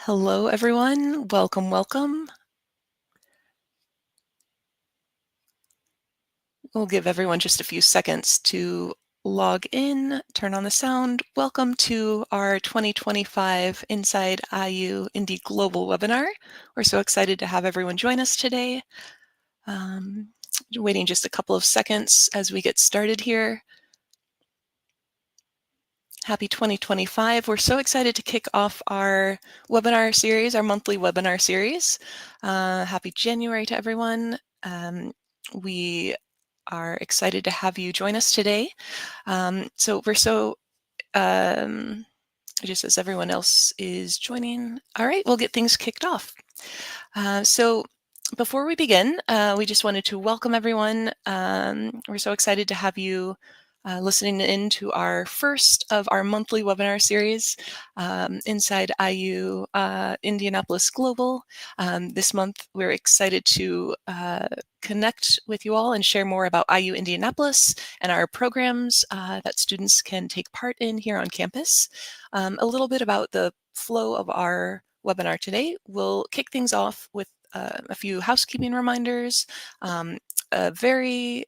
Hello, everyone. Welcome, welcome. We'll give everyone just a few seconds to log in, turn on the sound. Welcome to our 2025 Inside IU Indy Global webinar. We're so excited to have everyone join us today. Waiting just a couple of seconds as we get started here. Happy 2025. We're so excited to kick off our webinar series, our monthly webinar series. Happy January to everyone. We are excited to have you join us today. So we're so, just as everyone else is joining, all right, we'll get things kicked off. So before we begin, we just wanted to welcome everyone. We're so excited to have you listening in to our first of our monthly webinar series inside IU Indianapolis Global. This month, we're excited to connect with you all and share more about IU Indianapolis and our programs that students can take part in here on campus. A little bit about the flow of our webinar today. We'll kick things off with a few housekeeping reminders, a very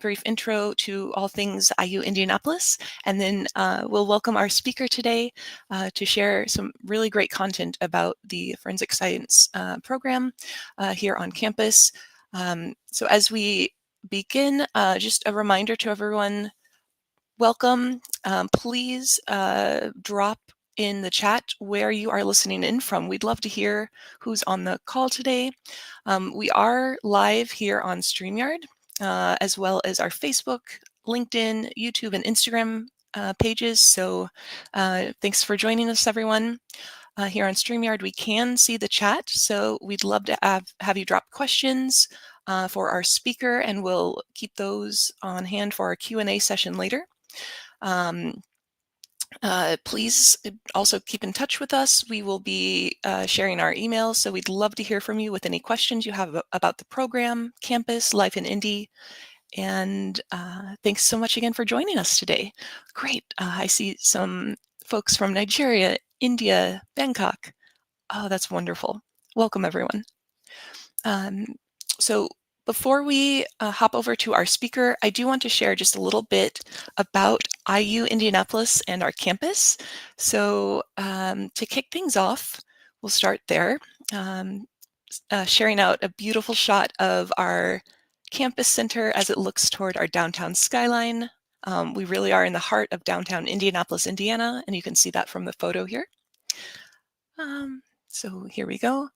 brief intro to all things IU Indianapolis, and then we'll welcome our speaker today to share some really great content about the forensic science program here on campus. So as we begin, just a reminder to everyone, welcome. Please drop in the chat where you are listening in from. We'd love to hear who's on the call today. We are live here on StreamYard, as well as our Facebook, LinkedIn, YouTube, and Instagram pages. So thanks for joining us, everyone. Here on StreamYard, we can see the chat, so we'd love to have you drop questions for our speaker, and we'll keep those on hand for our Q&A session later. Please also keep in touch with us. We will be sharing our emails, so we'd love to hear from you with any questions you have about the program, campus, life in Indy. And thanks so much again for joining us today. Great. I see some folks from Nigeria, India, Bangkok. Oh, that's wonderful. Welcome, everyone. So before we hop over to our speaker, I do want to share just a little bit about IU Indianapolis and our campus. So to kick things off, we'll start there, sharing out a beautiful shot of our campus center as it looks toward our downtown skyline. We really are in the heart of downtown Indianapolis, Indiana, and you can see that from the photo here. So here we go.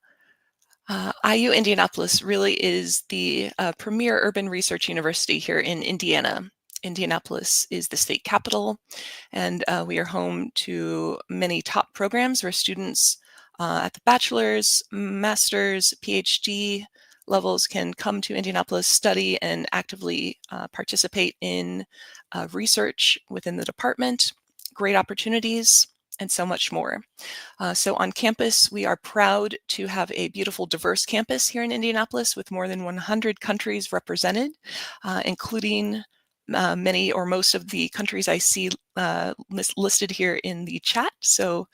IU Indianapolis really is the premier urban research university here in Indiana. Indianapolis is the state capital, and we are home to many top programs where students at the bachelor's, master's, PhD levels can come to Indianapolis, study, and actively participate in research within the department, great opportunities, and so much more. So on campus, we are proud to have a beautiful, diverse campus here in Indianapolis with more than 100 countries represented, including many or most of the countries I see listed here in the chat. So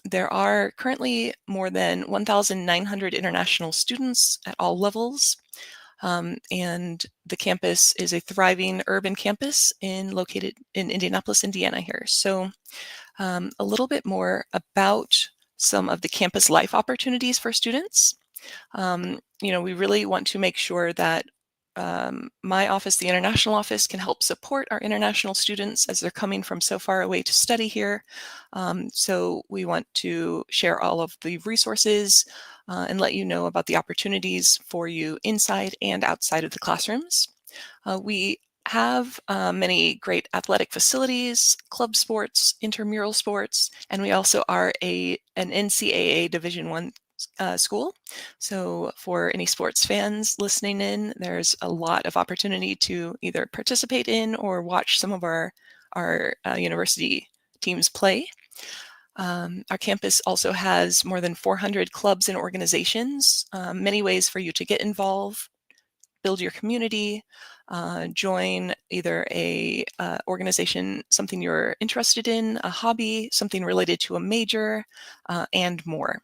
there are currently more than 1,900 international students at all levels. And the campus is a thriving urban campus located in Indianapolis, Indiana here. So a little bit more about some of the campus life opportunities for students. We really want to make sure that my office, the international office, can help support our international students as they're coming from so far away to study here. So we want to share all of the resources and let you know about the opportunities for you inside and outside of the classrooms. We have many great athletic facilities, club sports, intramural sports, and we also are an NCAA Division I school. So for any sports fans listening in, there's a lot of opportunity to either participate in or watch some of our university teams play. Our campus also has more than 400 clubs and organizations, many ways for you to get involved build your community, join either a organization, something you're interested in, a hobby, something related to a major, and more.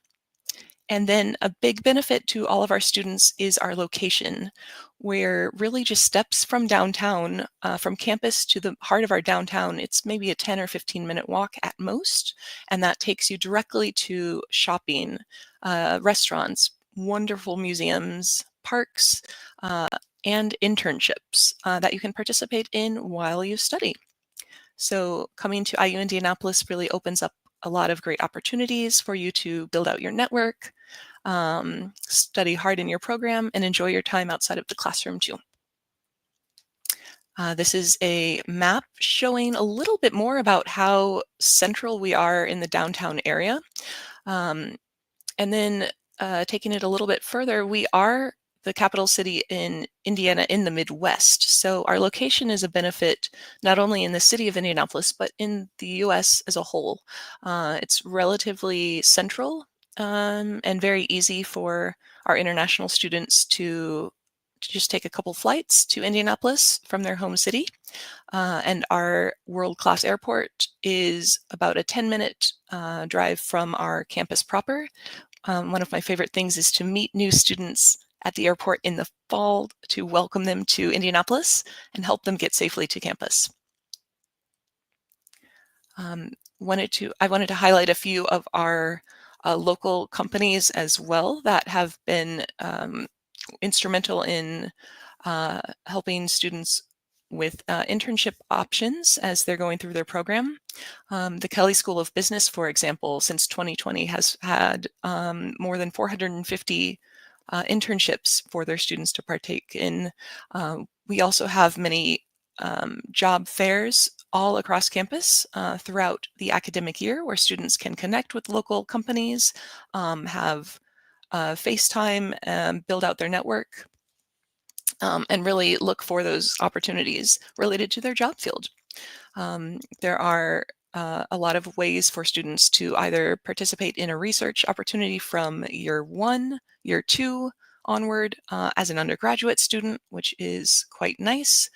And then a big benefit to all of our students is our location. We're really just steps from downtown, from campus to the heart of our downtown. It's maybe a 10 or 15-minute walk at most, and that takes you directly to shopping, restaurants, wonderful museums, parks, uh, and internships that you can participate in while you study. So coming to IU Indianapolis really opens up a lot of great opportunities for you to build out your network, study hard in your program, and enjoy your time outside of the classroom too. This is a map showing a little bit more about how central we are in the downtown area. Um, and then taking it a little bit further, we are the capital city in Indiana in the Midwest. So our location is a benefit not only in the city of Indianapolis, but in the US as a whole. It's relatively central and very easy for our international students to just take a couple flights to Indianapolis from their home city. And our world-class airport is about a 10-minute drive from our campus proper. One of my favorite things is to meet new students at the airport in the fall to welcome them to Indianapolis and help them get safely to campus. I wanted to highlight a few of our local companies as well that have been instrumental in helping students with internship options as they're going through their program. The Kelley School of Business, for example, since 2020 has had more than 450 internships for their students to partake in. We also have many job fairs all across campus throughout the academic year where students can connect with local companies, have FaceTime, build out their network, and really look for those opportunities related to their job field. There are a lot of ways for students to either participate in a research opportunity from year 1, year 2 onward as an undergraduate student, which is quite nice.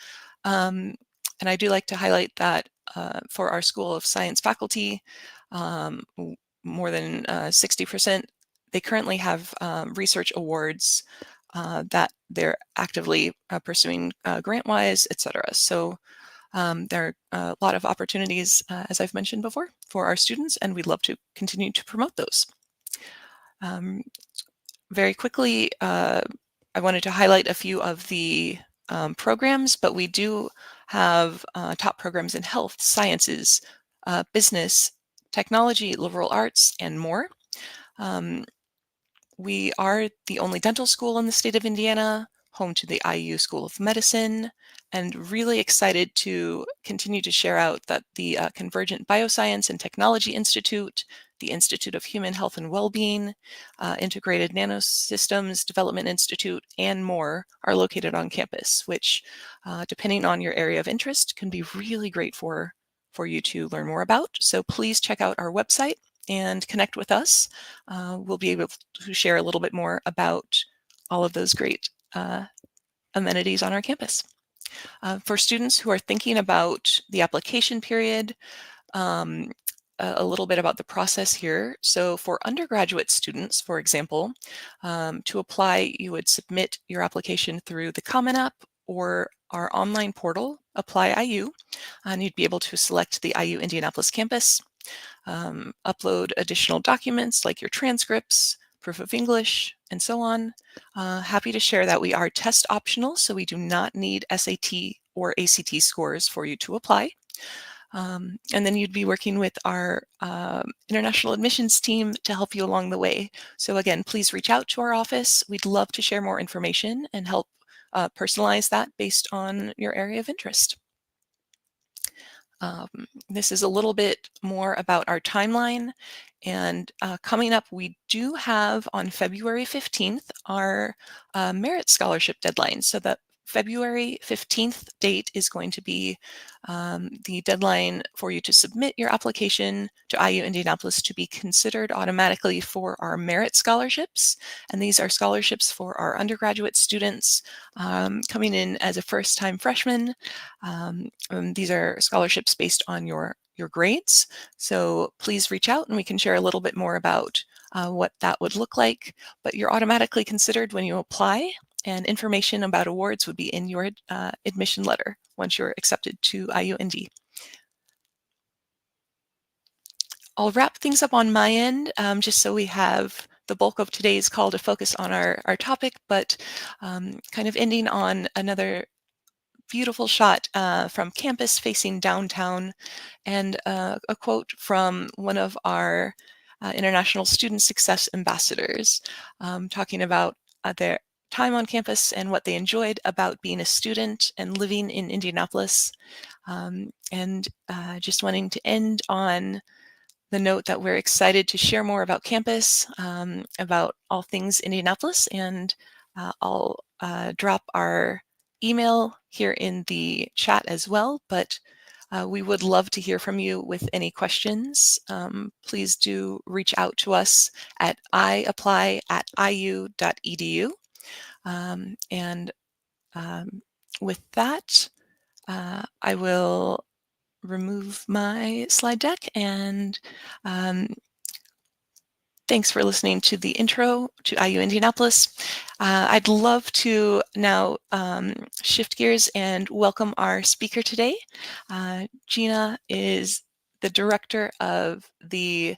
And I do like to highlight that for our School of Science faculty, more than 60%, they currently have research awards that they're actively pursuing grant-wise, et cetera. So there are a lot of opportunities, as I've mentioned before, for our students, and we'd love to continue to promote those. Very quickly, I wanted to highlight a few of the programs, but we do have top programs in health, sciences, business, technology, liberal arts, and more. We are the only dental school in the state of Indiana, home to the IU School of Medicine, and really excited to continue to share out that the Convergent Bioscience and Technology Institute, the Institute of Human Health and Wellbeing, Integrated Nanosystems Development Institute, and more are located on campus, which, depending on your area of interest, can be really great for you to learn more about. So please check out our website and connect with us. We'll be able to share a little bit more about all of those great amenities on our campus. For students who are thinking about the application period, a little bit about the process here. So for undergraduate students, for example, to apply, you would submit your application through the Common App or our online portal, Apply IU, and you'd be able to select the IU Indianapolis campus, upload additional documents like your transcripts, proof of English, and so on. Happy to share that we are test optional, so we do not need SAT or ACT scores for you to apply. And then you'd be working with our international admissions team to help you along the way. So again, please reach out to our office. We'd love to share more information and help personalize that based on your area of interest. This is a little bit more about our timeline. And coming up, we do have on February 15th our merit scholarship deadline. So that February 15th date is going to be the deadline for you to submit your application to IU Indianapolis to be considered automatically for our merit scholarships. And these are scholarships for our undergraduate students coming in as a first-time freshman. These are scholarships based on your grades. So please reach out and we can share a little bit more about what that would look like. But you're automatically considered when you apply, and information about awards would be in your admission letter once you're accepted to IU Indy. I'll wrap things up on my end, just so we have the bulk of today's call to focus on our topic, but kind of ending on another beautiful shot from campus facing downtown, and a quote from one of our International Student Success Ambassadors, talking about their time on campus and what they enjoyed about being a student and living in Indianapolis, and just wanting to end on the note that we're excited to share more about campus, about all things Indianapolis, and I'll drop our email here in the chat as well, but we would love to hear from you with any questions. Please do reach out to us at iapply@iu.edu. And with that, I will remove my slide deck, and thanks for listening to the intro to IU Indianapolis. I'd love to now shift gears and welcome our speaker today. Gina is the director of the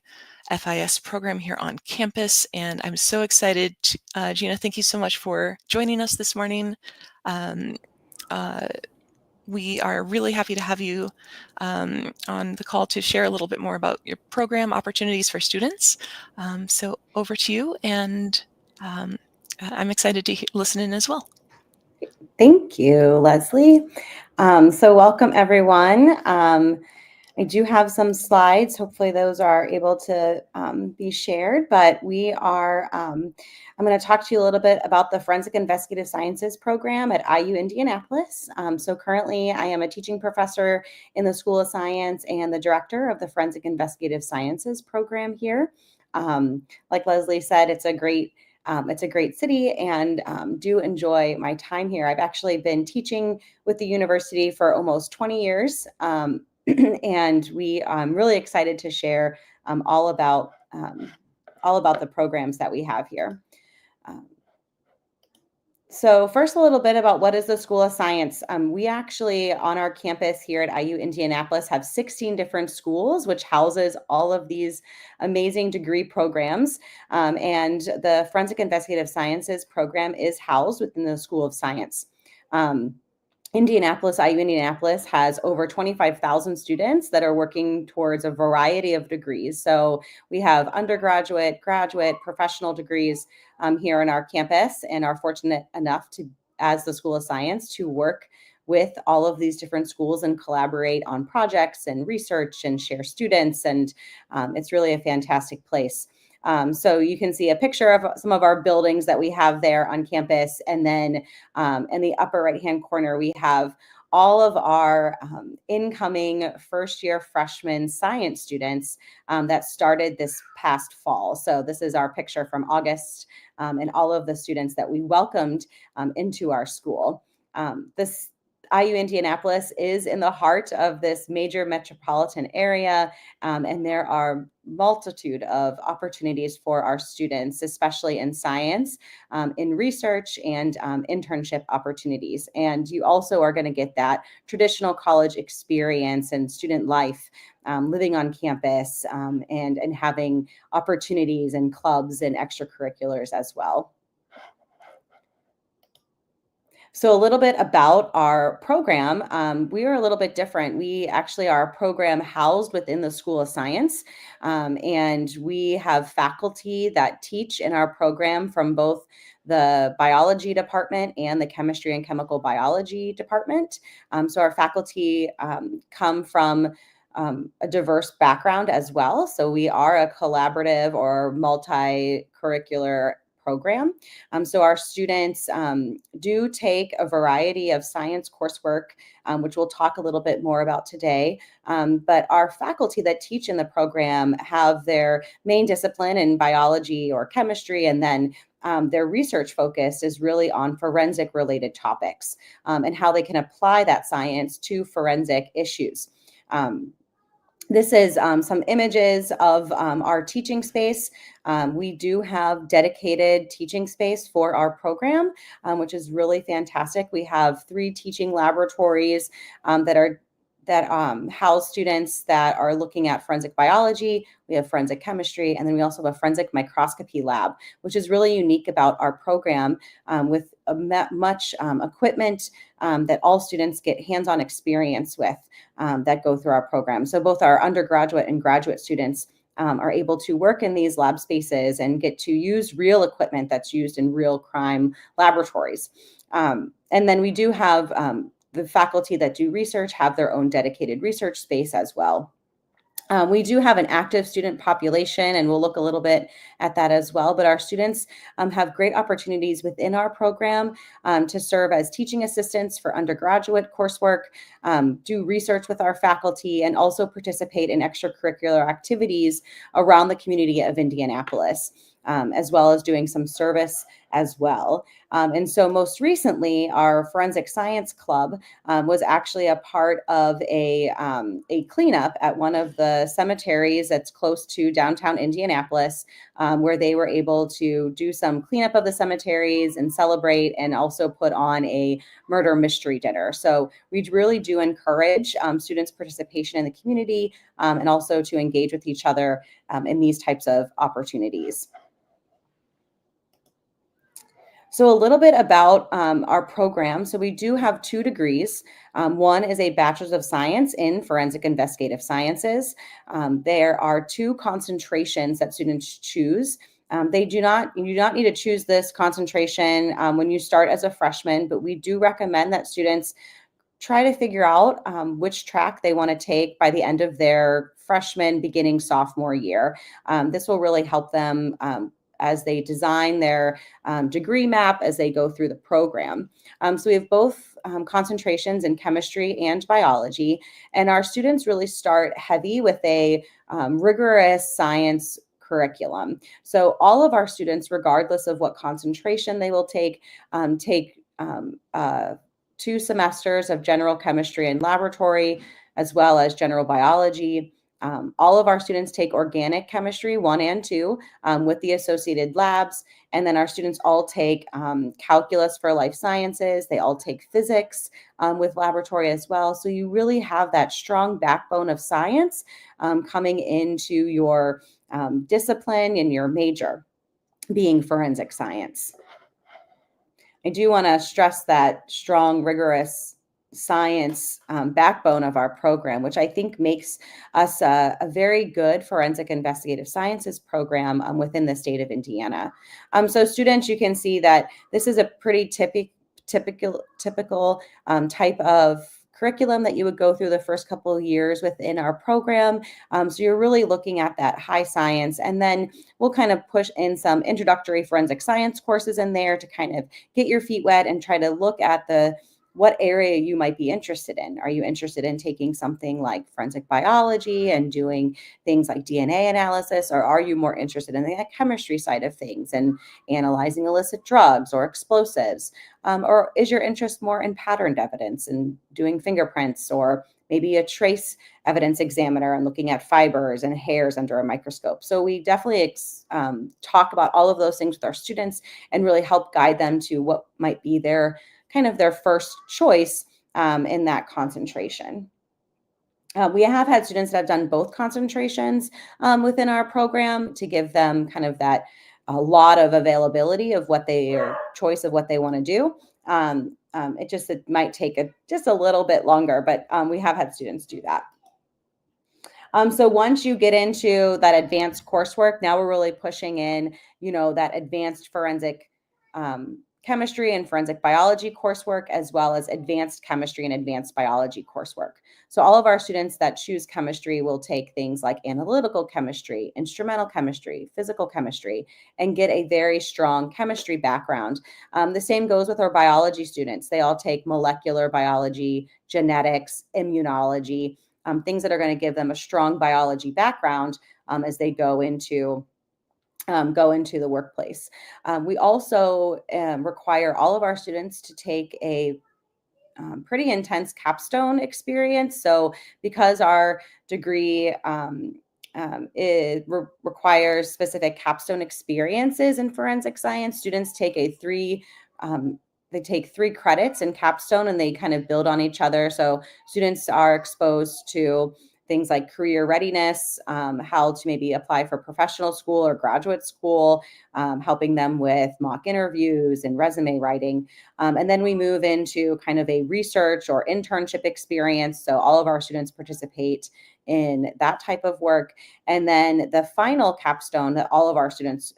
FIS program here on campus, and I'm so excited. Gina, thank you so much for joining us this morning. We are really happy to have you on the call to share a little bit more about your program opportunities for students. So over to you, and I'm excited to listen in as well. Thank you, Leslie. So welcome, everyone. I do have some slides. Hopefully those are able to be shared, but I'm going to talk to you a little bit about the Forensic Investigative Sciences program at IU Indianapolis. So currently I am a teaching professor in the School of Science and the director of the Forensic Investigative Sciences program here. Like Leslie said, it's a great city, and do enjoy my time here. I've actually been teaching with the university for almost 20 years. And I'm really excited to share all about the programs that we have here. So first, a little bit about what is the School of Science. We actually, on our campus here at IU Indianapolis, have 16 different schools, which houses all of these amazing degree programs. And the Forensic Investigative Sciences program is housed within the School of Science. IU Indianapolis has over 25,000 students that are working towards a variety of degrees. So we have undergraduate, graduate, professional degrees here on our campus, and are fortunate enough to, as the School of Science, to work with all of these different schools and collaborate on projects and research and share students. And it's really a fantastic place. So you can see a picture of some of our buildings that we have there on campus. And then in the upper right-hand corner, we have all of our incoming first-year freshman science students that started this past fall. So this is our picture from August, and all of the students that we welcomed into our school. This IU Indianapolis is in the heart of this major metropolitan area, and there are multitude of opportunities for our students, especially in science, in research, and internship opportunities. And you also are going to get that traditional college experience and student life, living on campus, and having opportunities and clubs and extracurriculars as well. So a little bit about our program. We are a little bit different. We actually are a program housed within the School of Science, and we have faculty that teach in our program from both the biology department and the chemistry and chemical biology department. So our faculty come from a diverse background as well. So we are a collaborative or multi-curricular program. So our students do take a variety of science coursework, which we'll talk a little bit more about today. But our faculty that teach in the program have their main discipline in biology or chemistry, and then their research focus is really on forensic related topics and how they can apply that science to forensic issues. This is some images of our teaching space. We do have dedicated teaching space for our program, which is really fantastic. We have 3 teaching laboratories that house students that are looking at forensic biology. We have forensic chemistry, and then we also have a forensic microscopy lab, which is really unique about our program, with much equipment that all students get hands-on experience with that go through our program. So both our undergraduate and graduate students are able to work in these lab spaces and get to use real equipment that's used in real crime laboratories. And then we do have the faculty that do research have their own dedicated research space as well. We do have an active student population, and we'll look a little bit at that as well. But our students have great opportunities within our program to serve as teaching assistants for undergraduate coursework, do research with our faculty, and also participate in extracurricular activities around the community of Indianapolis, as well as doing some service as well. And so most recently, our Forensic Science Club was actually a part of a cleanup at one of the cemeteries that's close to downtown Indianapolis, where they were able to do some cleanup of the cemeteries and celebrate, and also put on a murder mystery dinner. So we really do encourage students' participation in the community, and also to engage with each other in these types of opportunities. So a little bit about our program. So we do have 2 degrees. One is a Bachelor's of Science in Forensic Investigative Sciences. There are 2 concentrations that students choose. You do not need to choose this concentration when you start as a freshman, but we do recommend that students try to figure out which track they want to take by the end of their freshman, beginning sophomore year. This will really help them as they design their degree map as they go through the program. So we have both concentrations in chemistry and biology, and our students really start heavy with a rigorous science curriculum. So all of our students, regardless of what concentration they will take 2 semesters of general chemistry and laboratory, as well as general biology. All of our students take organic chemistry 1 and 2 with the associated labs. And then our students all take calculus for life sciences. They all take physics with laboratory as well. So you really have that strong backbone of science coming into your discipline and your major, being forensic science. I do want to stress that strong, rigorous science backbone of our program, which I think makes us a very good forensic investigative sciences program within the state of Indiana. So students, you can see that this is a pretty typical type of curriculum that you would go through the first couple of years within our program. So you're really looking at that high science, and then we'll kind of push in some introductory forensic science courses in there to kind of get your feet wet and try to look at what area you might be interested in. Are you interested in taking something like forensic biology and doing things like DNA analysis, or are you more interested in the chemistry side of things and analyzing illicit drugs or explosives? Or is your interest more in patterned evidence and doing fingerprints, or maybe a trace evidence examiner and looking at fibers and hairs under a microscope? So we definitely talk about all of those things with our students and really help guide them to what might be their first choice in that concentration. We have had students that have done both concentrations within our program to give them kind of that a lot of availability of choice of what they want to do. It might take just a little bit longer, but we have had students do that. So once you get into that advanced coursework, now we're really pushing in, that advanced forensic chemistry and forensic biology coursework, as well as advanced chemistry and advanced biology coursework. So all of our students that choose chemistry will take things like analytical chemistry, instrumental chemistry, physical chemistry, and get a very strong chemistry background. The same goes with our biology students. They all take molecular biology, genetics, immunology, things that are going to give them a strong biology background as they go into the workplace. We also require all of our students to take a pretty intense capstone experience. So because our degree requires specific capstone experiences in forensic science, students take they take 3 credits in capstone, and they kind of build on each other. So students are exposed to things like career readiness, how to maybe apply for professional school or graduate school, helping them with mock interviews and resume writing. And then we move into kind of a research or internship experience. So all of our students participate in that type of work. And then the final capstone that all of our students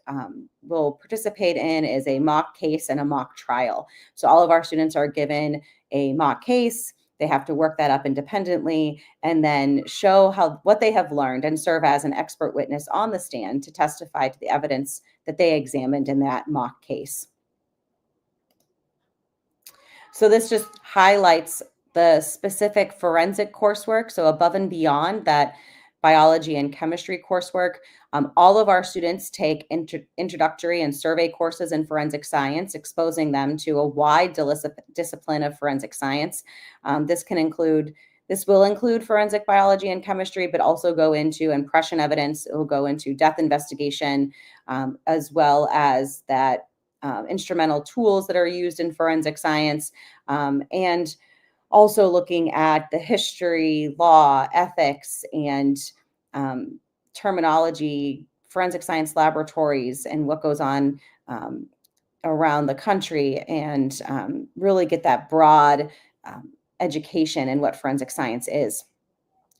will participate in is a mock case and a mock trial. So all of our students are given a mock case. They have to work that up independently and then show what they have learned and serve as an expert witness on the stand to testify to the evidence that they examined in that mock case. So this just highlights the specific forensic coursework. So above and beyond that biology and chemistry coursework, all of our students take introductory and survey courses in forensic science, exposing them to a wide discipline of forensic science. This will include forensic biology and chemistry, but also go into impression evidence. It will go into death investigation, as well as that instrumental tools that are used in forensic science, and also looking at the history, law, ethics, and terminology, forensic science laboratories, and what goes on around the country, and really get that broad education in what forensic science is.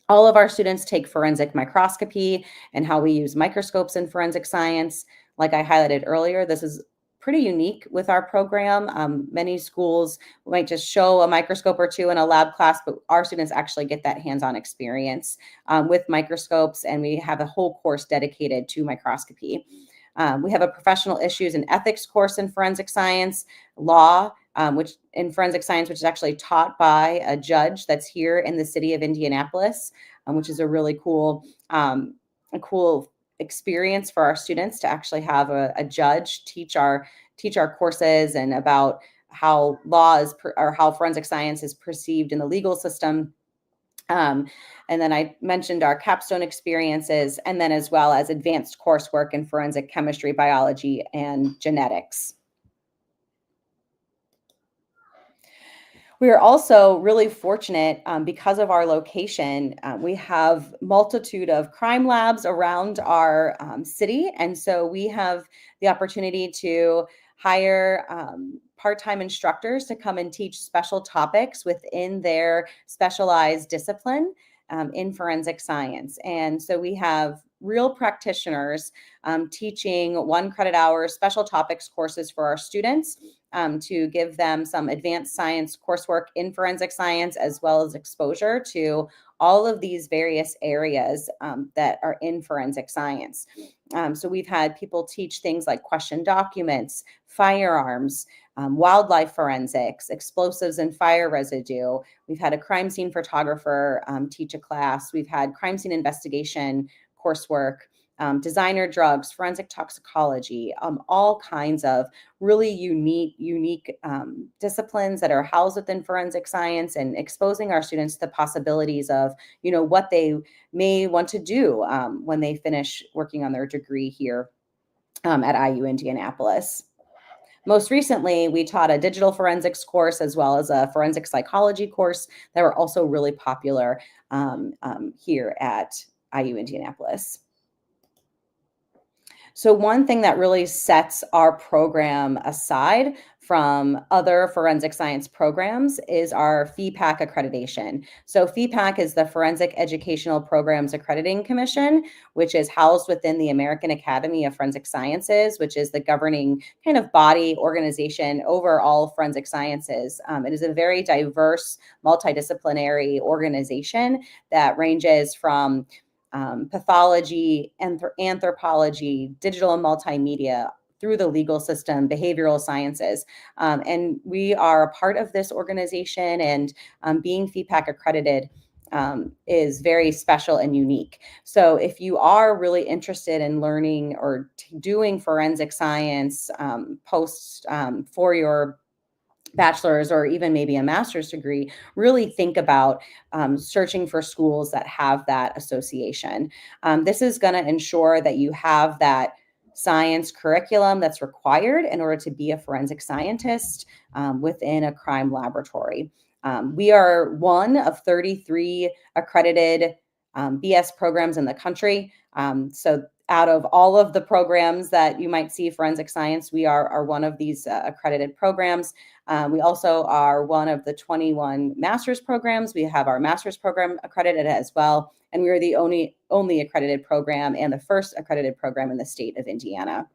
All of our students take forensic microscopy and how we use microscopes in forensic science. Like I highlighted earlier, this is pretty unique with our program. Many schools might just show a microscope or two in a lab class, but our students actually get that hands-on experience with microscopes, and we have a whole course dedicated to microscopy. We have a professional issues and ethics course in forensic science, law, which in forensic science, which is actually taught by a judge that's here in the city of Indianapolis, which is a really cool experience for our students to actually have a judge teach our courses and about how law is or how forensic science is perceived in the legal system. And then I mentioned our capstone experiences, and then as well as advanced coursework in forensic chemistry, biology, and genetics. We are also really fortunate because of our location. We have multitude of crime labs around our city, and so we have the opportunity to hire part-time instructors to come and teach special topics within their specialized discipline in forensic science. And so we have real practitioners teaching 1 credit hour special topics courses for our students to give them some advanced science coursework in forensic science, as well as exposure to all of these various areas that are in forensic science. So we've had people teach things like question documents, firearms, wildlife forensics, explosives and fire residue. We've had a crime scene photographer teach a class. We've had crime scene investigation coursework, designer drugs, forensic toxicology, all kinds of really unique disciplines that are housed within forensic science, and exposing our students to the possibilities of, what they may want to do when they finish working on their degree here at IU Indianapolis. Most recently, we taught a digital forensics course as well as a forensic psychology course that were also really popular here at IU Indianapolis. So one thing that really sets our program aside from other forensic science programs is our FEPAC accreditation. So FEPAC is the Forensic Educational Programs Accrediting Commission, which is housed within the American Academy of Forensic Sciences, which is the governing kind of body organization over all forensic sciences. It is a very diverse, multidisciplinary organization that ranges from pathology, anthropology, digital and multimedia, through the legal system, behavioral sciences. And we are a part of this organization, and being FEPAC accredited is very special and unique. So if you are really interested in learning or doing forensic science post for your bachelor's or even maybe a master's degree, really think about searching for schools that have that association. This is going to ensure that you have that science curriculum that's required in order to be a forensic scientist within a crime laboratory. We are one of 33 accredited BS programs in the country. So out of all of the programs that you might see forensic science, we are one of these accredited programs. We also are one of the 21 master's programs. We have our master's program accredited as well. And we are the only accredited program and the first accredited program in the state of Indiana.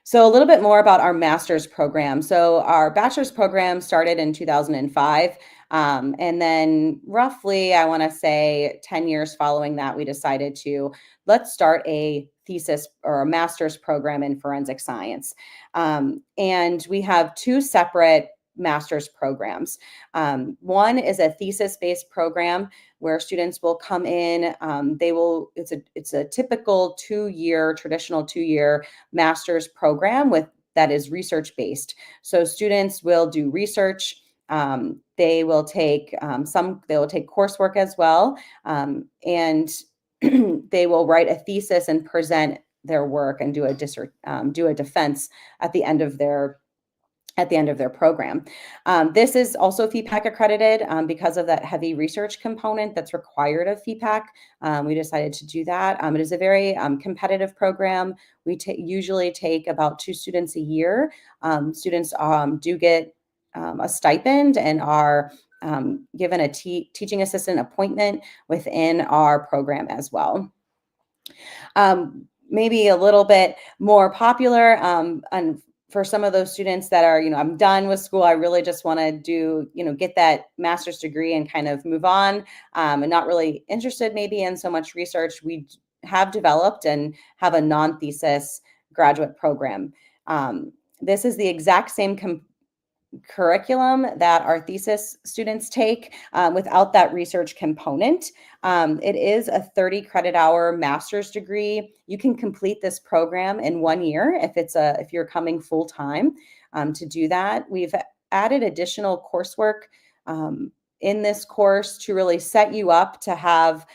So a little bit more about our master's program. So our bachelor's program started in 2005. And then roughly, I want to say 10 years following that, we decided let's start a thesis or a master's program in forensic science. And we have two separate master's programs. One is a thesis-based program where students will come in. It's a typical traditional two-year master's program that is research-based. So students will do research. They will take coursework as well, and they will write a thesis and present their work and do a defense at the end of their program. This is also FEPAC accredited because of that heavy research component that's required of FEPAC. We decided to do that. It is a very competitive program. We usually take about 2 students a year. Students do get a stipend and are given a teaching assistant appointment within our program as well. Maybe a little bit more popular, and for some of those students that are, I'm done with school, I really just want to get that master's degree and kind of move on, and not really interested maybe in so much research, we have developed and have a non-thesis graduate program. This is the exact same curriculum that our thesis students take without that research component. It is a 30 credit hour master's degree. You can complete this program in 1 year if you're coming full time to do that. We've added additional coursework in this course to really set you up to have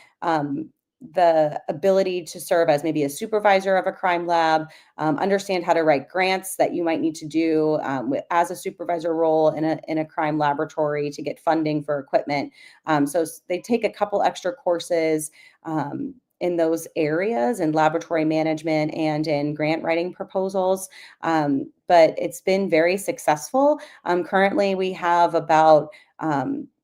the ability to serve as maybe a supervisor of a crime lab, understand how to write grants that you might need to do as a supervisor role in a crime laboratory to get funding for equipment. So they take a couple extra courses in those areas, in laboratory management and in grant writing proposals. But it's been very successful. Currently, we have about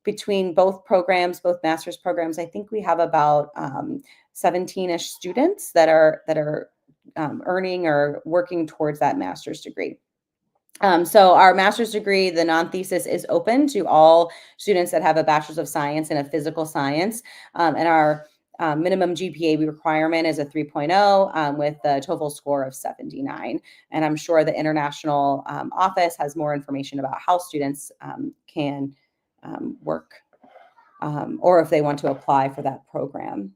between both programs, both master's programs, I think we have about 17-ish students that are earning or working towards that master's degree. So our master's degree, the non-thesis, is open to all students that have a bachelor's of science in a physical science, and our minimum GPA requirement is a 3.0 with a TOEFL score of 79. And I'm sure the international office has more information about how students can work or if they want to apply for that program.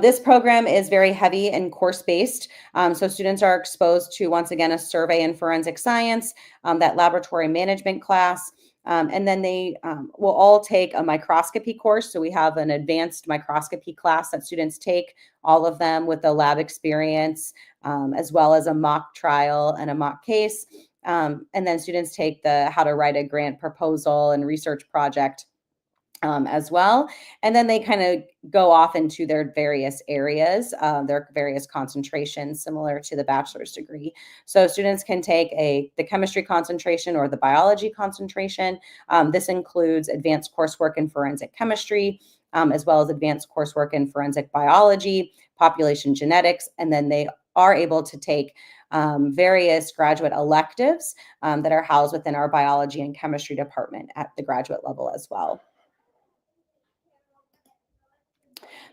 This program is very heavy and course-based. So students are exposed to, once again, a survey in forensic science, that laboratory management class, and then they will all take a microscopy course. So we have an advanced microscopy class that students take, all of them with a lab experience, as well as a mock trial and a mock case. And then students take how to write a grant proposal and research project. as well. And then they kind of go off into their various areas, their various concentrations, similar to the bachelor's degree. So students can take the chemistry concentration or the biology concentration. This includes advanced coursework in forensic chemistry, as well as advanced coursework in forensic biology, population genetics, and then they are able to take various graduate electives that are housed within our biology and chemistry department at the graduate level as well.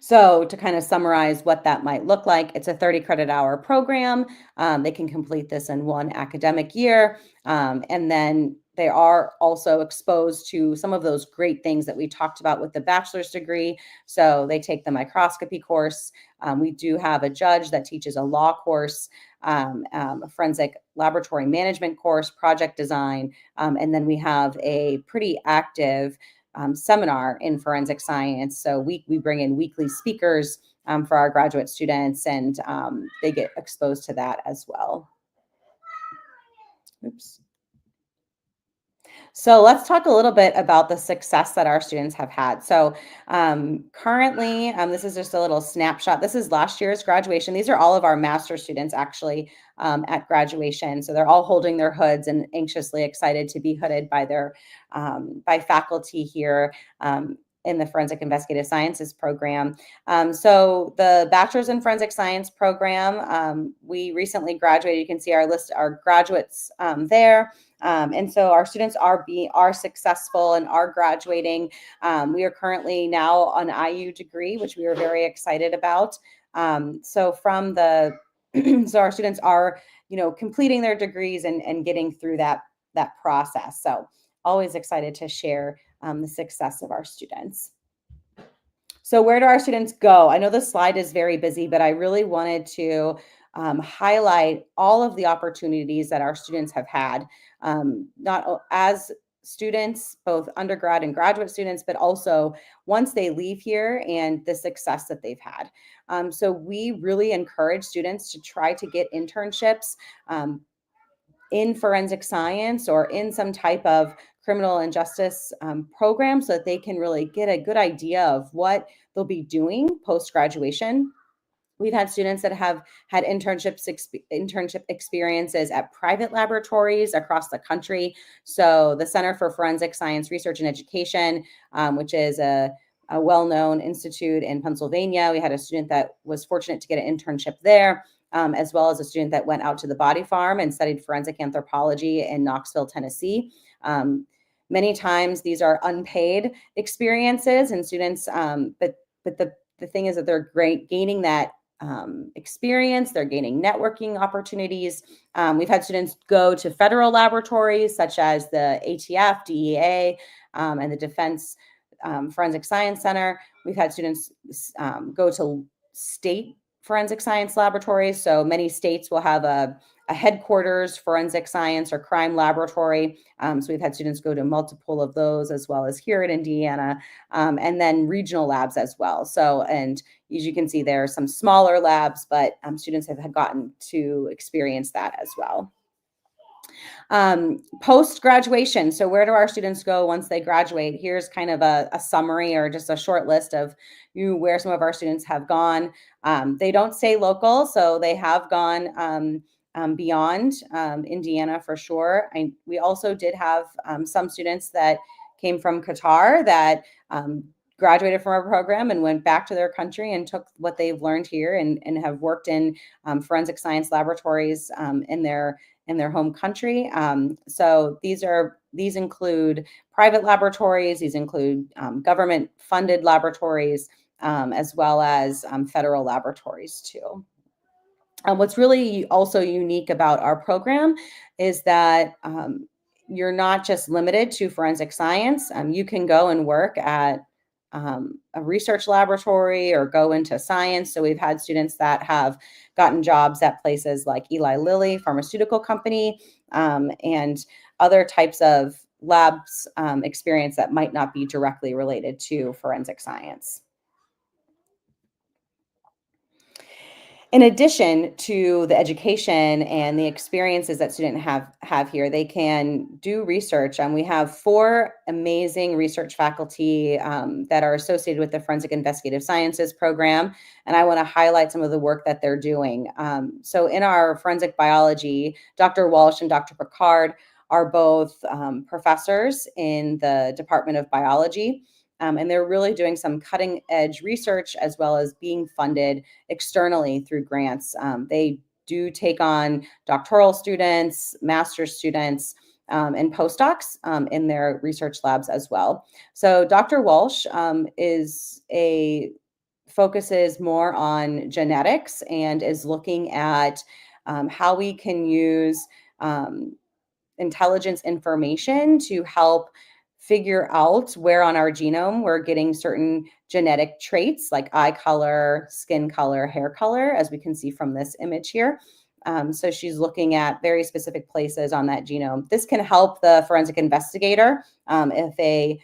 So to kind of summarize what that might look like, it's a 30 credit hour program. They can complete this in one academic year. And then they are also exposed to some of those great things that we talked about with the bachelor's degree. So they take the microscopy course. We do have a judge that teaches a law course, a forensic laboratory management course, project design. And then we have a pretty active seminar in forensic science. So we bring in weekly speakers for our graduate students, and they get exposed to that as well. Oops. So let's talk a little bit about the success that our students have had. So currently, this is just a little snapshot. This is last year's graduation. These are all of our master students actually at graduation. So they're all holding their hoods and anxiously excited to be hooded by by faculty here in the Forensic Investigative Sciences program. So the Bachelor's in Forensic Science program, we recently graduated. You can see our list, our graduates there. And so our students are successful and are graduating. We are currently now on IU degree, which we are very excited about. So from the so our students are, completing their degrees and getting through that process. So always excited to share the success of our students. So where do our students go? I know the slide is very busy, but I really wanted to highlight all of the opportunities that our students have had, not as students, both undergrad and graduate students, but also once they leave here and the success that they've had. So we really encourage students to try to get internships in forensic science or in some type of criminal and justice program so that they can really get a good idea of what they'll be doing post-graduation. We've had students that have had internship experiences at private laboratories across the country. So the Center for Forensic Science Research and Education, which is a well-known institute in Pennsylvania. We had a student that was fortunate to get an internship there, as well as a student that went out to the body farm and studied forensic anthropology in Knoxville, Tennessee. Many times these are unpaid experiences, and students, but the thing is that they're gaining that experience. They're gaining networking opportunities. We've had students go to federal laboratories such as the ATF, DEA, and the Defense Forensic Science Center. We've had students go to state forensic science laboratories. So many states will have a headquarters forensic science or crime laboratory. So we've had students go to multiple of those, as well as here at Indiana, and then regional labs as well. So, and as you can see, there are some smaller labs, but students have gotten to experience that as well. Post-graduation. So where do our students go once they graduate? Here's kind of a summary or just a short list of where some of our students have gone. They don't stay local, so they have gone beyond Indiana for sure. We also did have some students that came from Qatar that graduated from our program and went back to their country and took what they've learned here and have worked in forensic science laboratories in their home country. So these include private laboratories, these include government funded laboratories, as well as federal laboratories too. What's really also unique about our program is that you're not just limited to forensic science. You can go and work at a research laboratory or go into science. So we've had students that have gotten jobs at places like Eli Lilly pharmaceutical company, and other types of labs experience that might not be directly related to forensic science. In addition to the education and the experiences that students have here, they can do research. We have 4 amazing research faculty that are associated with the Forensic Investigative Sciences program, and I want to highlight some of the work that they're doing. So in our forensic biology, Dr. Walsh and Dr. Picard are both professors in the Department of Biology. And they're really doing some cutting edge research as well as being funded externally through grants. They do take on doctoral students, master's students, and postdocs in their research labs as well. So Dr. Walsh focuses more on genetics and is looking at how we can use intelligence information to help figure out where on our genome we're getting certain genetic traits like eye color, skin color, hair color, as we can see from this image here. So she's looking at very specific places on that genome. This can help the forensic investigator if a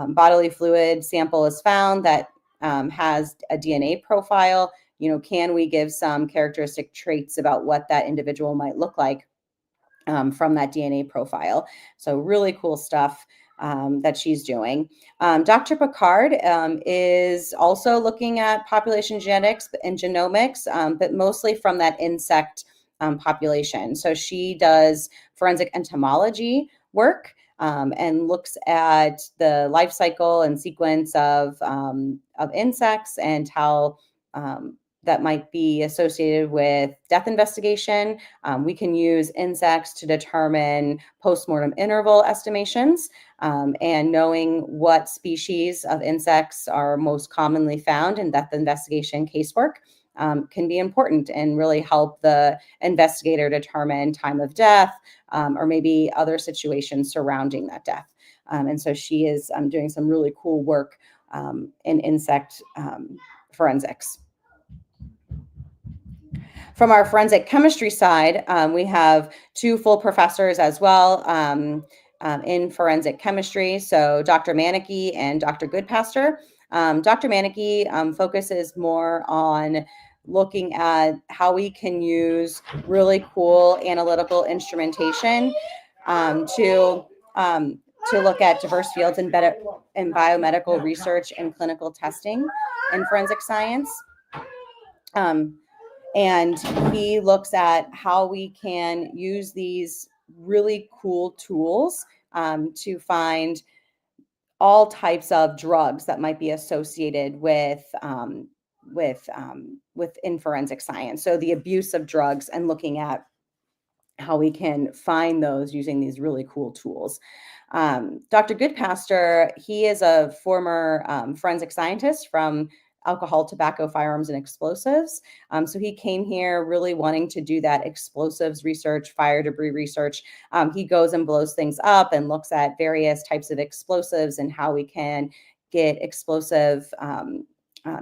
bodily fluid sample is found that has a DNA profile. Can we give some characteristic traits about what that individual might look like from that DNA profile? So really cool stuff that she's doing. Dr. Picard is also looking at population genetics and genomics, but mostly from that insect population. So she does forensic entomology work and looks at the life cycle and sequence of insects and how that might be associated with death investigation. We can use insects to determine postmortem interval estimations, and knowing what species of insects are most commonly found in death investigation casework can be important and really help the investigator determine time of death or maybe other situations surrounding that death. And so she is doing some really cool work in insect forensics. From our forensic chemistry side, we have 2 full professors as well in forensic chemistry. So Dr. Manicky and Dr. Goodpaster. Dr. Manicky focuses more on looking at how we can use really cool analytical instrumentation to look at diverse fields in biomedical research and clinical testing in forensic science. And he looks at how we can use these really cool tools to find all types of drugs that might be associated within forensic science. So the abuse of drugs and looking at how we can find those using these really cool tools. Dr. Goodpaster, he is a former forensic scientist from alcohol, tobacco, firearms, and explosives. So he came here really wanting to do that explosives research, fire debris research. He goes and blows things up and looks at various types of explosives and how we can get explosive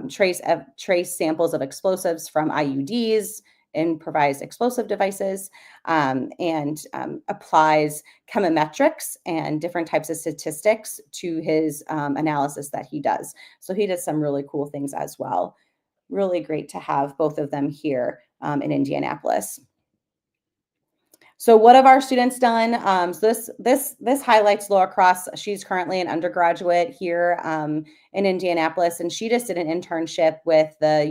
trace samples of explosives from IUDs, improvised explosive devices, and applies chemometrics and different types of statistics to his analysis that he does. So he does some really cool things as well. Really great to have both of them here in Indianapolis. So what have our students done? So this highlights Laura Cross. She's currently an undergraduate here in Indianapolis, and she just did an internship with the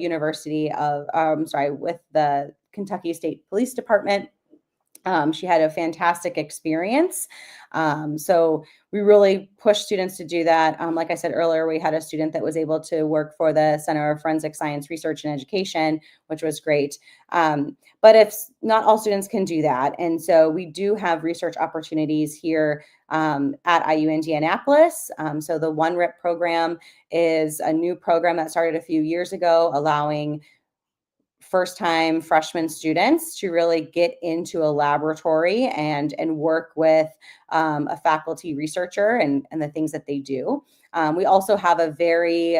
with the Kentucky State Police Department. She had a fantastic experience. So we really push students to do that. Like I said earlier, we had a student that was able to work for the Center of Forensic Science Research and Education, which was great. But if not all students can do that. And so we do have research opportunities here at IU Indianapolis. So the One RIP program is a new program that started a few years ago, allowing first-time freshman students to really get into a laboratory and work with a faculty researcher and the things that they do. We also have a very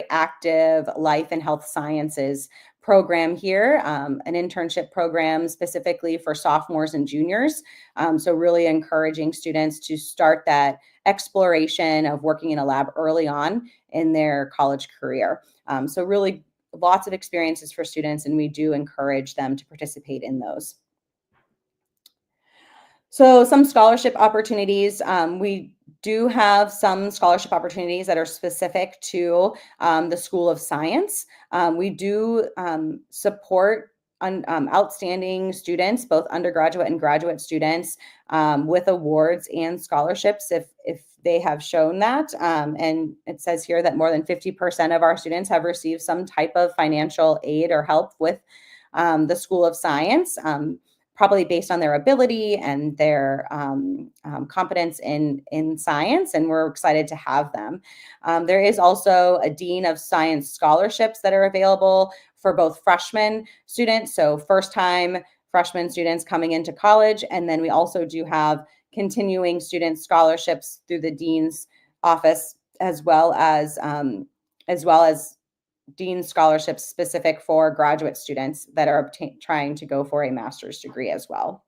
active life and health sciences program here, an internship program specifically for sophomores and juniors. So really encouraging students to start that exploration of working in a lab early on in their college career. So really lots of experiences for students, and we do encourage them to participate in those. So some scholarship opportunities, we do have some scholarship opportunities that are specific to the School of Science. We do support outstanding students, both undergraduate and graduate students, with awards and scholarships if they have shown that. And it says here that more than 50% of our students have received some type of financial aid or help with the School of Science. Probably based on their ability and their competence in science, and we're excited to have them. There is also a Dean of Science scholarships that are available for both freshman students, so first-time freshman students coming into college, and then we also do have continuing student scholarships through the Dean's office, as well as Dean scholarships specific for graduate students that are trying to go for a master's degree as well.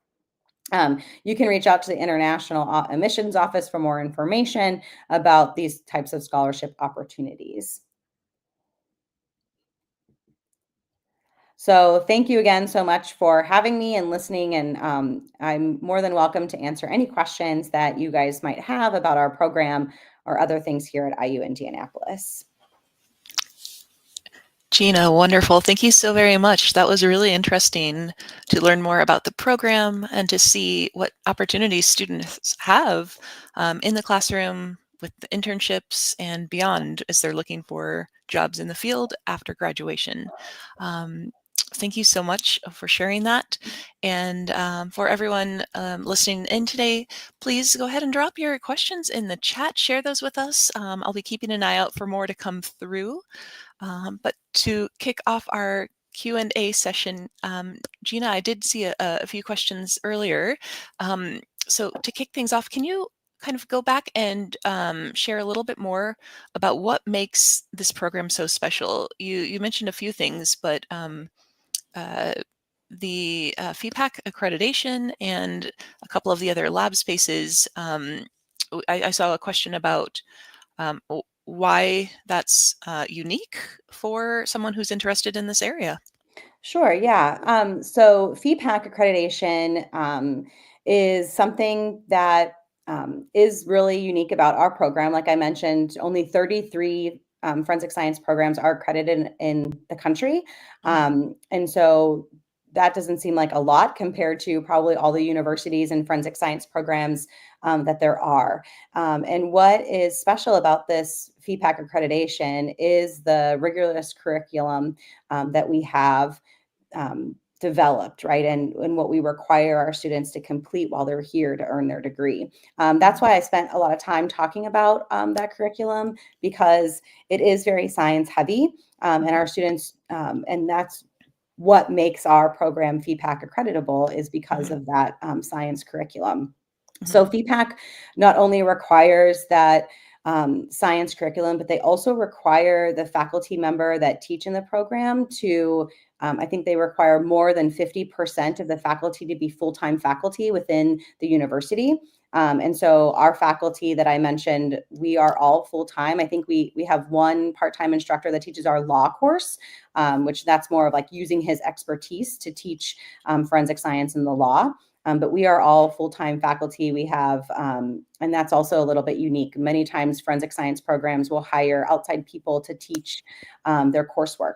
You can reach out to the International Admissions Office for more information about these types of scholarship opportunities. So thank you again so much for having me and listening, and I'm more than welcome to answer any questions that you guys might have about our program or other things here at IU Indianapolis. Gina, wonderful. Thank you so very much. That was really interesting to learn more about the program and to see what opportunities students have in the classroom with the internships and beyond as they're looking for jobs in the field after graduation. Thank you so much for sharing that. And for everyone listening in today, please go ahead and drop your questions in the chat. Share those with us. I'll be keeping an eye out for more to come through. But to kick off our Q&A session, Gina, I did see a few questions earlier. So to kick things off, can you kind of go back and share a little bit more about what makes this program so special? You mentioned a few things, but the FEPAC accreditation and a couple of the other lab spaces, I saw a question about why that's unique for someone who's interested in this area. Sure, yeah. So FEPAC accreditation is something that is really unique about our program. Like I mentioned, only 33 forensic science programs are accredited in the country. And so that doesn't seem like a lot compared to probably all the universities and forensic science programs that there are. And what is special about this FEPAC accreditation is the rigorous curriculum that we have developed, right? And what we require our students to complete while they're here to earn their degree. That's why I spent a lot of time talking about that curriculum, because it is very science heavy, and our students, and that's what makes our program FEPAC accreditable, is because of that science curriculum. So FEPAC not only requires that science curriculum, but they also require the faculty member that teach in the program to, I think they require more than 50% of the faculty to be full-time faculty within the university. And so our faculty that I mentioned, we are all full-time. I think we have one part-time instructor that teaches our law course, which that's more of like using his expertise to teach forensic science and the law. But we are all full-time faculty. We have, and that's also a little bit unique. Many times forensic science programs will hire outside people to teach their coursework.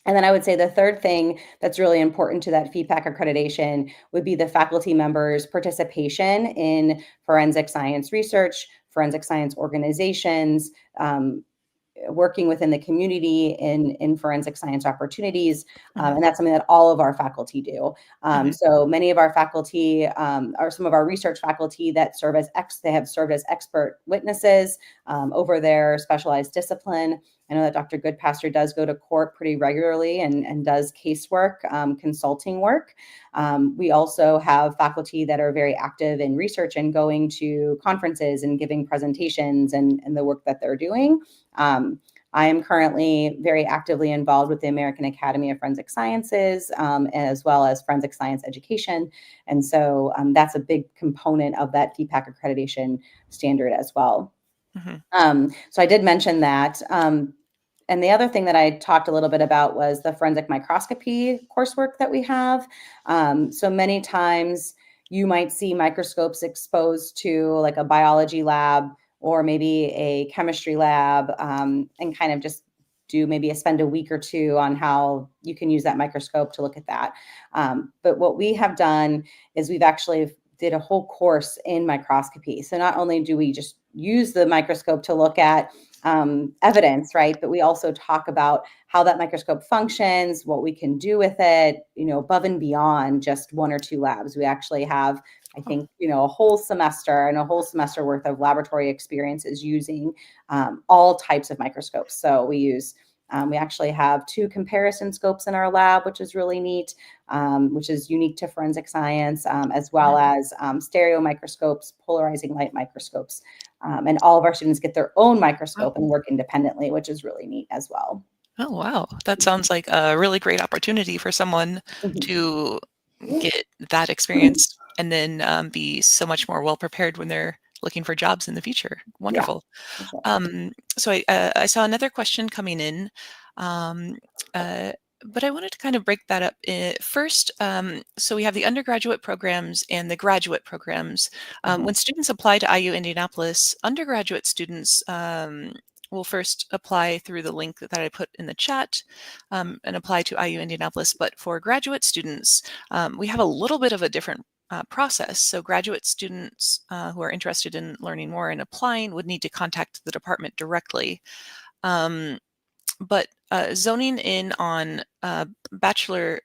And then I would say the third thing that's really important to that FEPAC accreditation would be the faculty members' participation in forensic science research, forensic science organizations, working within the community in forensic science opportunities. And that's something that all of our faculty do. So many of our faculty are some of our research faculty that serve as they have served as expert witnesses over their specialized discipline. I know that Dr. Goodpaster does go to court pretty regularly and does casework, consulting work. We also have faculty that are very active in research and going to conferences and giving presentations and the work that they're doing. I am currently very actively involved with the American Academy of Forensic Sciences, as well as forensic science education. And so that's a big component of that FEPAC accreditation standard as well. So I did mention that. And the other thing that I talked a little bit about was the forensic microscopy coursework that we have. So many times you might see microscopes exposed to like a biology lab or maybe a chemistry lab, and kind of just spend a week or two on how you can use that microscope to look at that. But what we have done is we've actually did a whole course in microscopy. So not only do we just use the microscope to look at evidence, right, but we also talk about how that microscope functions, what we can do with it, above and beyond just one or two labs. We actually have, I think, a whole semester and a whole semester worth of laboratory experiences using all types of microscopes. So we actually have 2 comparison scopes in our lab, which is really neat, which is unique to forensic science, as well as stereo microscopes, polarizing light microscopes. And all of our students get their own microscope and work independently, which is really neat as well. Oh, wow. That sounds like a really great opportunity for someone to get that experience and then be so much more well prepared when they're looking for jobs in the future. Yeah, Wonderful. for sure. So I saw another question coming in, um, uh, but I wanted to kind of break that up. First, so we have the undergraduate programs and the graduate programs. When students apply to IU Indianapolis, undergraduate students will first apply through the link that I put in the chat and apply to IU Indianapolis. But for graduate students, we have a little bit of a different process. So graduate students who are interested in learning more and applying would need to contact the department directly. But zoning in on bachelor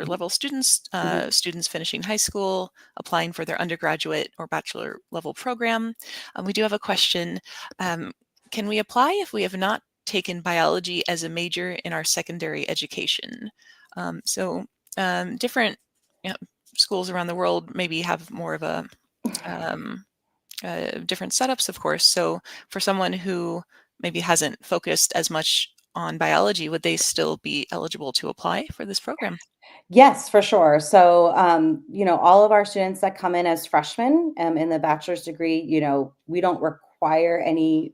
level students, students finishing high school, applying for their undergraduate or bachelor level program. We do have a question. Can we apply if we have not taken biology as a major in our secondary education? Different schools around the world maybe have more of a different setups, of course. So for someone who maybe hasn't focused as much on biology, would they still be eligible to apply for this program? Yes, for sure. So, all of our students that come in as freshmen in the bachelor's degree, we don't require any.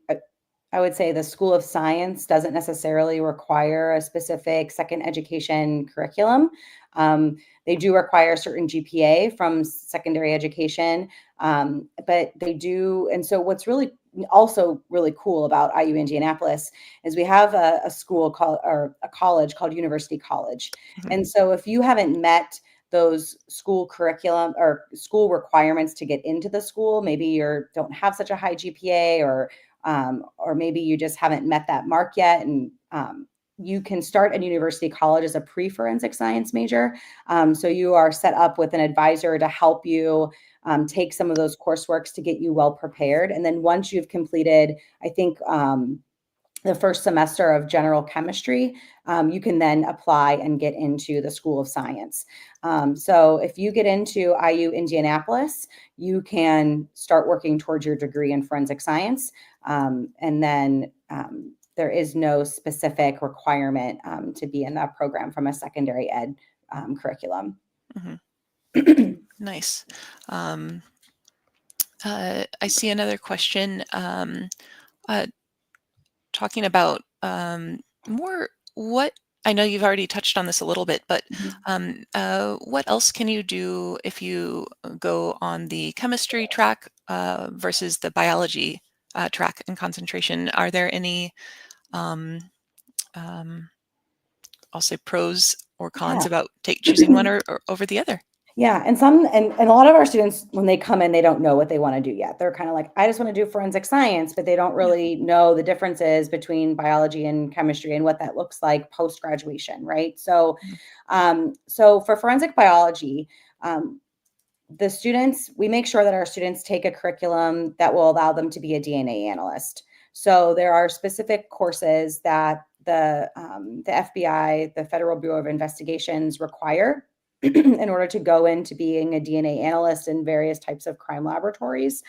I would say the School of Science doesn't necessarily require a specific second education curriculum. They do require a certain GPA from secondary education, but they do. And so, what's really also really cool about IU Indianapolis is we have a school called, or a college called University College. And so if you haven't met those school curriculum or school requirements to get into the school, maybe you don't have such a high GPA, or maybe you just haven't met that mark yet, and you can start at University College as a pre-forensic science major. So you are set up with an advisor to help you take some of those courseworks to get you well prepared. And then once you've completed, I think, the first semester of general chemistry, you can then apply and get into the School of Science. So if you get into IU Indianapolis, you can start working towards your degree in forensic science. And then there is no specific requirement to be in that program from a secondary ed curriculum. Nice. I see another question talking about more what I know you've already touched on this a little bit, but what else can you do if you go on the chemistry track versus the biology track and concentration? Are there any, um, I'll say, pros or cons Yeah. about choosing one or over the other? Yeah, and a lot of our students, when they come in, they don't know what they want to do yet. They're kind of like, I just want to do forensic science, but they don't Yeah. really know the differences between biology and chemistry and what that looks like post graduation, right? So, so for forensic biology, the students, we make sure that our students take a curriculum that will allow them to be a DNA analyst. So there are specific courses that the FBI, the Federal Bureau of Investigations, require in order to go into being a DNA analyst in various types of crime laboratories.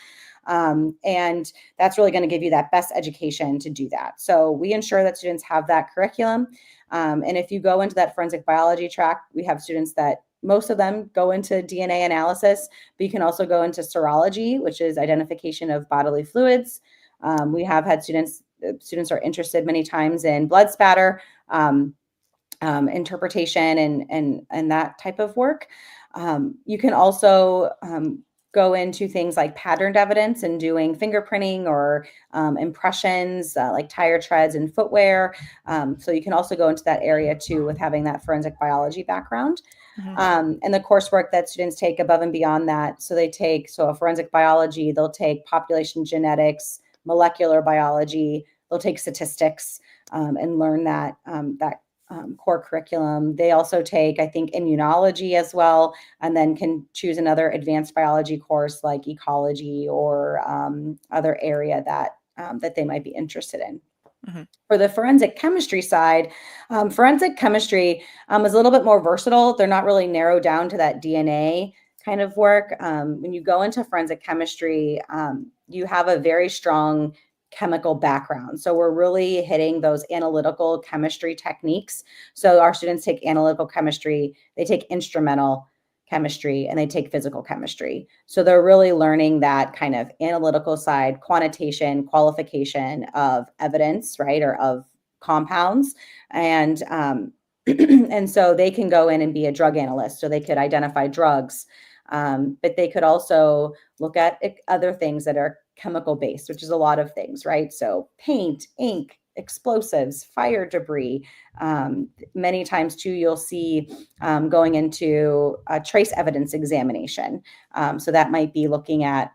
And that's really going to give you that best education to do that. So we ensure that students have that curriculum. And if you go into that forensic biology track, we have students that most of them go into DNA analysis, but you can also go into serology, which is identification of bodily fluids. We have had students students are interested many times in blood spatter, interpretation and that type of work. You can also go into things like patterned evidence and doing fingerprinting or impressions like tire treads and footwear. So you can also go into that area too with having that forensic biology background. And the coursework that students take above and beyond that. So they take, so a forensic biology, they'll take population genetics, molecular biology, they'll take statistics and learn that core curriculum. They also take, I think, immunology as well, and then can choose another advanced biology course like ecology or other area that that they might be interested in. For the forensic chemistry side, forensic chemistry is a little bit more versatile. They're not really narrowed down to that DNA kind of work. When you go into forensic chemistry, you have a very strong chemical background. So we're really hitting those analytical chemistry techniques. So our students take analytical chemistry, they take instrumental chemistry, and they take physical chemistry. So they're really learning that kind of analytical side, quantitation, qualification of evidence, right, or of compounds. And and so they can go in and be a drug analyst. So they could identify drugs, but they could also look at other things that are chemical based, which is a lot of things, right? So paint, ink, explosives, fire debris. Many times too, you'll see going into a trace evidence examination. So that might be looking at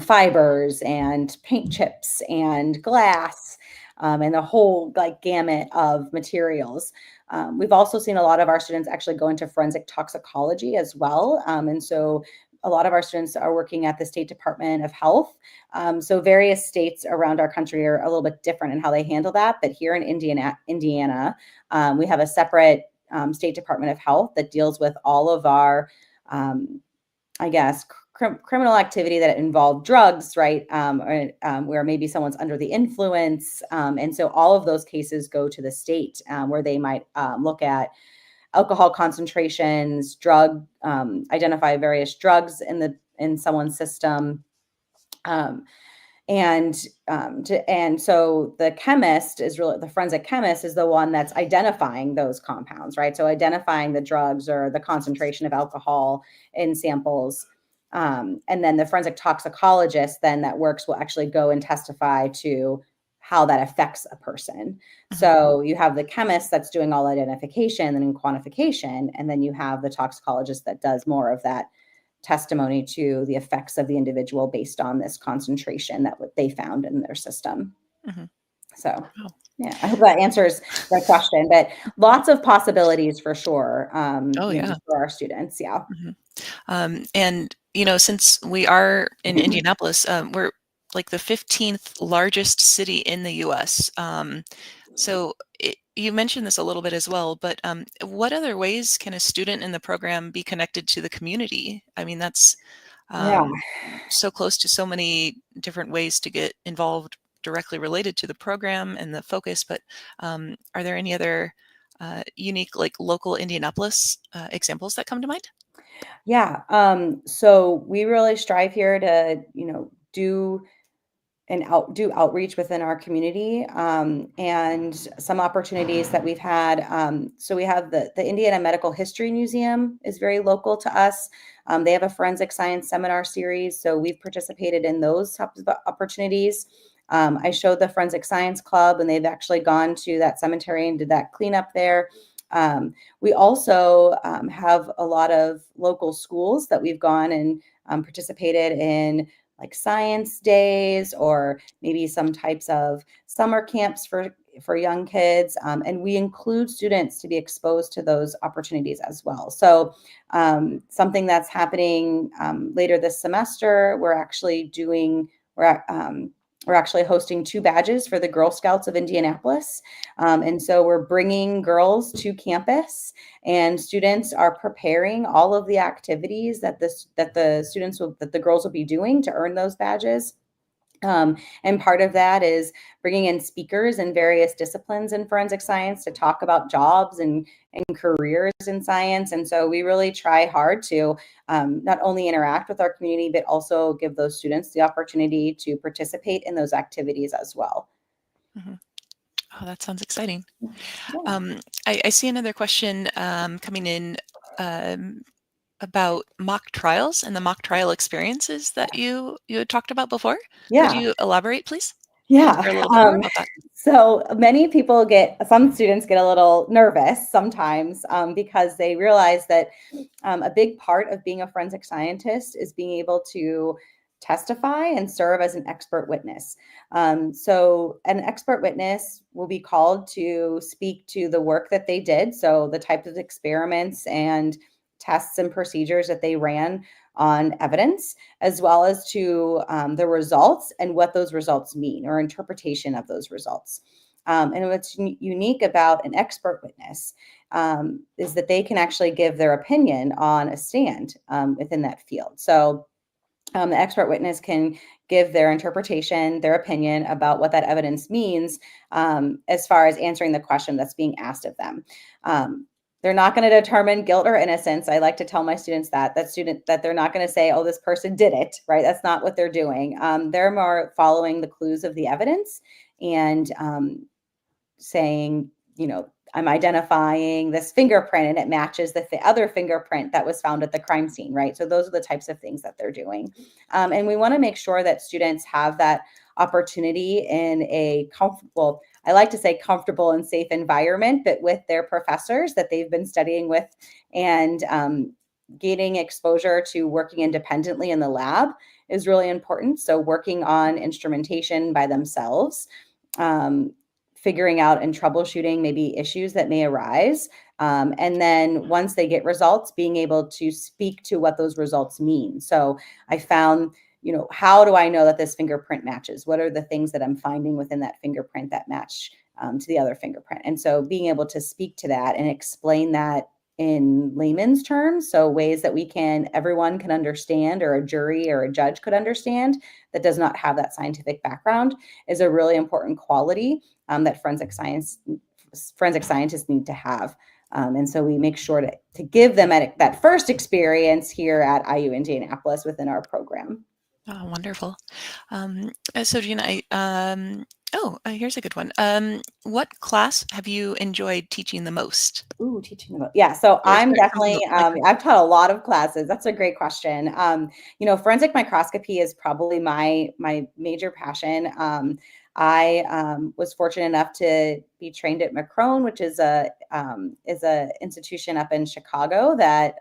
fibers and paint chips and glass and the whole like gamut of materials. We've also seen a lot of our students actually go into forensic toxicology as well. And so a lot of our students are working at the State Department of Health. So various states around our country are a little bit different in how they handle that. But here in Indiana, we have a separate State Department of Health that deals with all of our, I guess, criminal activity that involve drugs, right? Where maybe someone's under the influence. And so all of those cases go to the state where they might look at alcohol concentrations, identify various drugs in someone's system. And so the chemist is really, the forensic chemist is the one that's identifying those compounds, right? So identifying the drugs or the concentration of alcohol in samples. And then the forensic toxicologist then that works will actually go and testify to how that affects a person. So you have the chemist that's doing all identification and quantification, and then you have the toxicologist that does more of that testimony to the effects of the individual based on this concentration that what they found in their system. So yeah, I hope that answers that question, but lots of possibilities for sure. For our students. Yeah. And, you know, since we are in Indianapolis, we're like the 15th largest city in the US. So you mentioned this a little bit as well, but what other ways can a student in the program be connected to the community? I mean, that's so close to so many different ways to get involved directly related to the program and the focus, but are there any other unique, like local Indianapolis examples that come to mind? Yeah. So we really strive here to, do outreach within our community, and some opportunities that we've had. So we have the Indiana Medical History Museum is very local to us. They have a forensic science seminar series, so we've participated in those types of opportunities. I showed the Forensic Science Club, and they've actually gone to that cemetery and did that cleanup there. We also have a lot of local schools that we've gone and participated in, like science days or maybe some types of summer camps for young kids. And we include students to be exposed to those opportunities as well. So something that's happening later this semester, we're actually hosting 2 badges for the Girl Scouts of Indianapolis. And so we're bringing girls to campus, and students are preparing all of the activities that the girls will be doing to earn those badges. And part of that is bringing in speakers in various disciplines in forensic science to talk about jobs and careers in science. And so we really try hard to not only interact with our community, but also give those students the opportunity to participate in those activities as well. Mhm. Oh, that sounds exciting. Yeah. I see another question coming in um, about mock trials and the mock trial experiences that you had talked about before. Could Yeah. you elaborate, please, and Yeah. share a little bit more about that? So some students get a little nervous sometimes because they realize that a big part of being a forensic scientist is being able to testify and serve as an expert witness. So, an expert witness will be called to speak to the work that they did. So, the types of experiments and tests and procedures that they ran on evidence, as well as to the results and what those results mean or interpretation of those results. And what's unique about an expert witness is that they can actually give their opinion on a stand within that field. So the expert witness can give their interpretation, their opinion about what that evidence means as far as answering the question that's being asked of them. They're not going to determine guilt or innocence. I like to tell my students that they're not going to say, "Oh, this person did it," right? That's not what they're doing. They're more following the clues of the evidence and saying, I'm identifying this fingerprint and it matches the other fingerprint that was found at the crime scene, right? So those are the types of things that they're doing. And we want to make sure that students have that opportunity in a comfortable, I like to say comfortable and safe environment, but with their professors that they've been studying with and gaining exposure to working independently in the lab is really important. So working on instrumentation by themselves, figuring out and troubleshooting maybe issues that may arise. And then once they get results, being able to speak to what those results mean. So I found, how do I know that this fingerprint matches? What are the things that I'm finding within that fingerprint that match to the other fingerprint? And so being able to speak to that and explain that in layman's terms, so ways that everyone can understand, or a jury or a judge could understand, that does not have that scientific background, is a really important quality that forensic scientists need to have. And so we make sure to give them that first experience here at IU Indianapolis within our program. Oh, wonderful. So Gina, here's a good one. What class have you enjoyed teaching the most? Ooh, teaching about, yeah. So Or I'm sorry, from definitely, the like, I've taught a lot of classes. That's a great question. Forensic microscopy is probably my major passion. I was fortunate enough to be trained at Macron, which is a institution up in Chicago that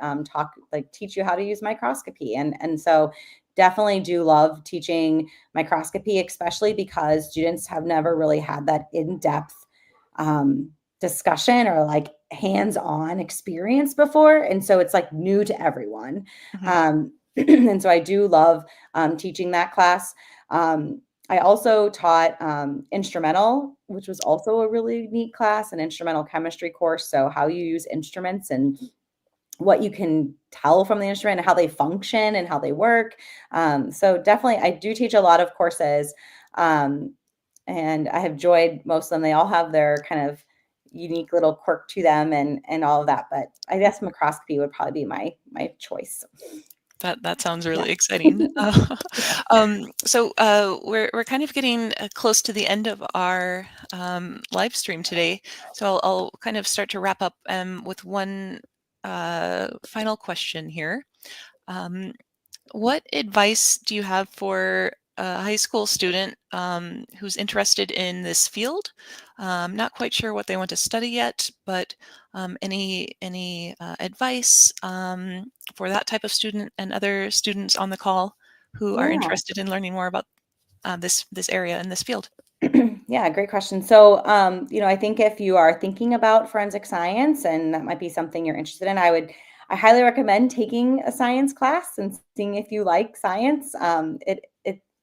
teach you how to use microscopy, and so definitely do love teaching microscopy, especially because students have never really had that in-depth discussion or like hands-on experience before, and so it's like new to everyone. mhm. And so I do love teaching that class. I also taught instrumental, which was also a really neat class, an instrumental chemistry course. So how you use instruments and what you can tell from the instrument and how they function and how they work. So definitely, I do teach a lot of courses, and I have enjoyed most of them. They all have their kind of unique little quirk to them and all of that. But I guess microscopy would probably be my choice. That sounds Yeah. really exciting. Yeah. We're kind of getting close to the end of our live stream today, so I'll kind of start to wrap up with one final question here. Um, what advice do you have for a high school student who's interested in this field? Not quite sure what they want to study yet, but any advice for that type of student and other students on the call who are Yeah. interested in learning more about this area and this field? Yeah, great question. So, I think if you are thinking about forensic science and that might be something you're interested in, I highly recommend taking a science class and seeing if you like science.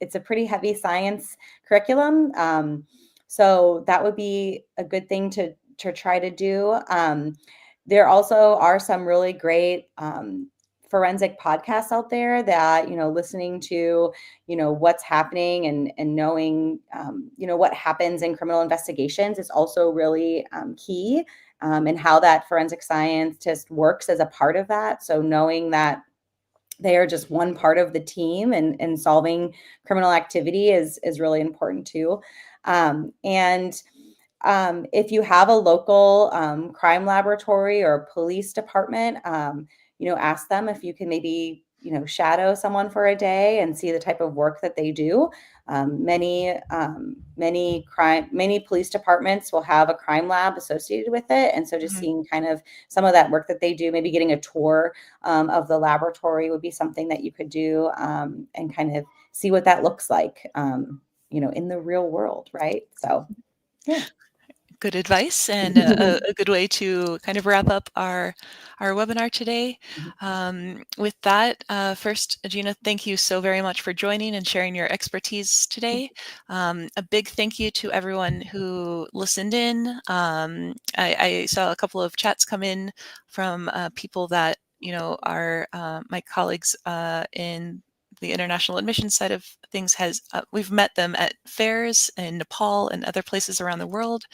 It's a pretty heavy science curriculum, so that would be a good thing to try to do. There also are some really great forensic podcasts out there that, listening to, what's happening and knowing, what happens in criminal investigations is also really key, and how that forensic scientist works as a part of that. So knowing that they are just one part of the team and solving criminal activity is really important too. And if you have a local crime laboratory or police department, ask them if you can maybe, shadow someone for a day and see the type of work that they do. Many police departments will have a crime lab associated with it, and so just seeing kind of some of that work that they do, maybe getting a tour of the laboratory would be something that you could do, and kind of see what that looks like, in the real world, right? So, yeah. Good advice and a good way to kind of wrap up our webinar today. With that, first, Gina, thank you so very much for joining and sharing your expertise today. A big thank you to everyone who listened in. I saw a couple of chats come in from people that are my colleagues in the international admissions side of things. We've met them at fairs in Nepal and other places around the world.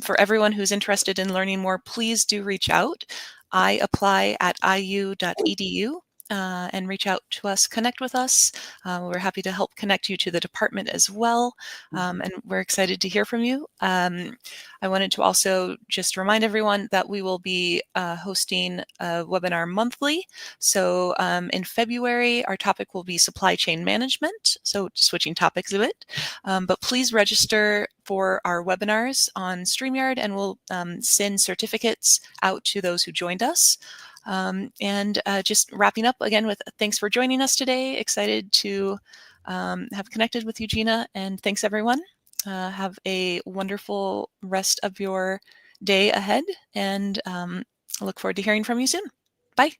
For everyone who's interested in learning more, please do reach out. I apply at iu.edu. And reach out to us, connect with us. We're happy to help connect you to the department as well. And we're excited to hear from you. I wanted to also just remind everyone that we will be hosting a webinar monthly. So in February, our topic will be supply chain management. So switching topics a bit. But please register for our webinars on StreamYard, and we'll send certificates out to those who joined us. And just wrapping up again with thanks for joining us today. Excited to have connected with you, Gina, and thanks everyone. Have a wonderful rest of your day ahead, and I look forward to hearing from you soon. Bye.